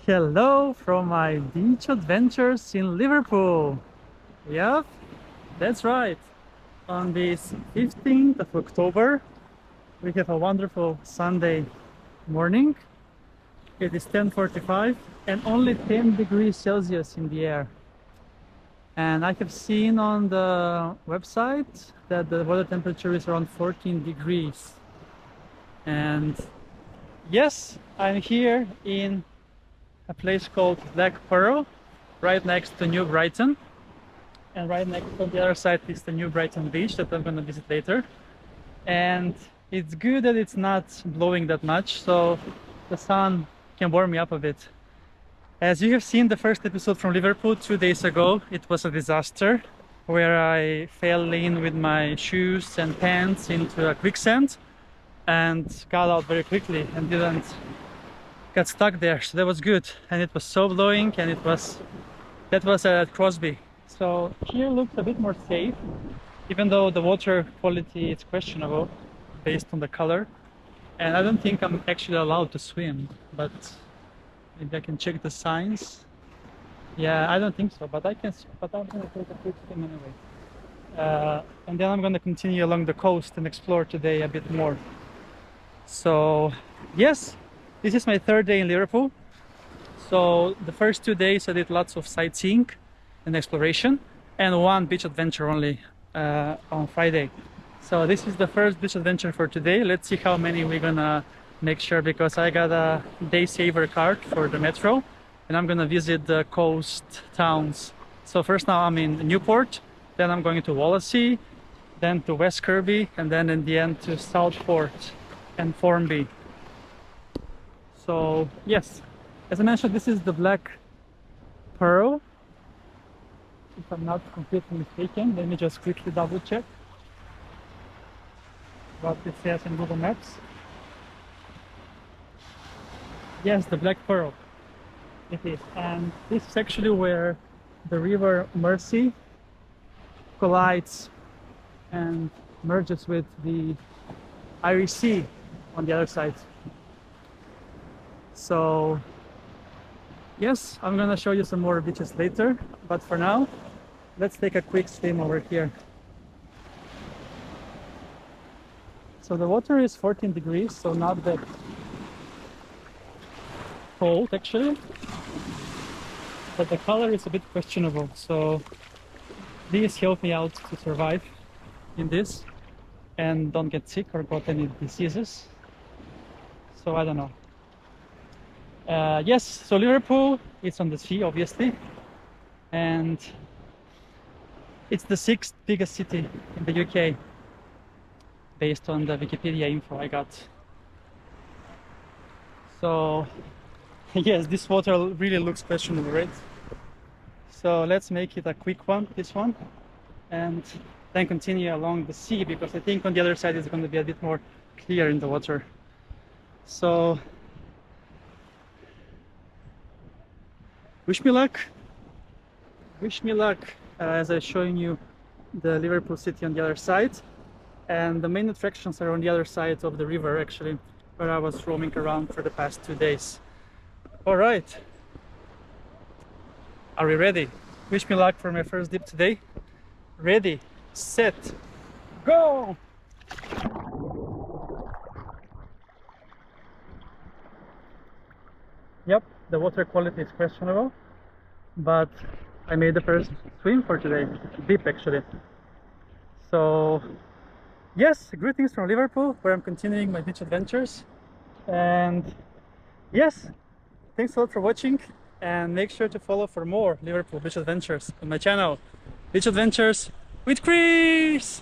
Hello from my beach adventures in Liverpool. Yep, that's right. On this 15th of October, we have a wonderful Sunday morning. It is 10:45 and only 10 degrees Celsius in the air. And I have seen on the website that the water temperature is around 14 degrees. And yes, I'm here in a place called Black Pearl, right next to New Brighton. And right next on the other side is the New Brighton beach that I'm gonna visit later. And it's good that it's not blowing that much, so the sun can warm me up a bit. As you have seen the first episode from Liverpool 2 days ago, it was a disaster where I fell in with my shoes and pants into a quicksand and got out very quickly and didn't got stuck there, so that was good. And it was so blowing, and that was at Crosby. So here looks a bit more safe, even though the water quality is questionable based on the color. And I don't think I'm actually allowed to swim, but maybe I can check the signs. Yeah, I don't think so, but I'm gonna take a quick swim anyway. And then I'm gonna continue along the coast and explore today a bit more. So yes, this is my third day in Liverpool. So the first 2 days I did lots of sightseeing and exploration, and one beach adventure only on Friday. So this is the first beach adventure for today. Let's see how many we're gonna make sure, because I got a day saver card for the metro and I'm gonna visit the coast towns. So first now I'm in Newport, then I'm going to Wallasey, then to West Kirby, and then in the end to Southport and Formby. So yes, as I mentioned, this is the Black Pearl, if I'm not completely mistaken. Let me just quickly double check what it says in Google Maps. Yes, the Black Pearl, it is. And this is actually where the river Mersey collides and merges with the Irish Sea on the other side. So yes, I'm gonna show you some more beaches later, but for now let's take a quick swim over here. So the water is 14 degrees, so not that cold actually, but the color is a bit questionable, so please help me out to survive in this and don't get sick or got any diseases. So I don't know. Yes, so Liverpool, it's on the sea obviously, and it's the 6th biggest city in the UK based on the Wikipedia info I got. So yes, this water really looks questionable, right? So let's make it a quick one, this one, and then continue along the sea, because I think on the other side it's going to be a bit more clear in the water. So wish me luck. Wish me luck as I'm showing you the Liverpool city on the other side. And the main attractions are on the other side of the river, actually, where I was roaming around for the past 2 days. All right. Are we ready? Wish me luck for my first dip today. Ready, set, go! Yep, the water quality is questionable, but I made the first swim for today, dip actually. So yes, greetings from Liverpool, where I'm continuing my beach adventures. And yes, thanks a lot for watching, and make sure to follow for more Liverpool beach adventures on my channel, Beach Adventures with Chris!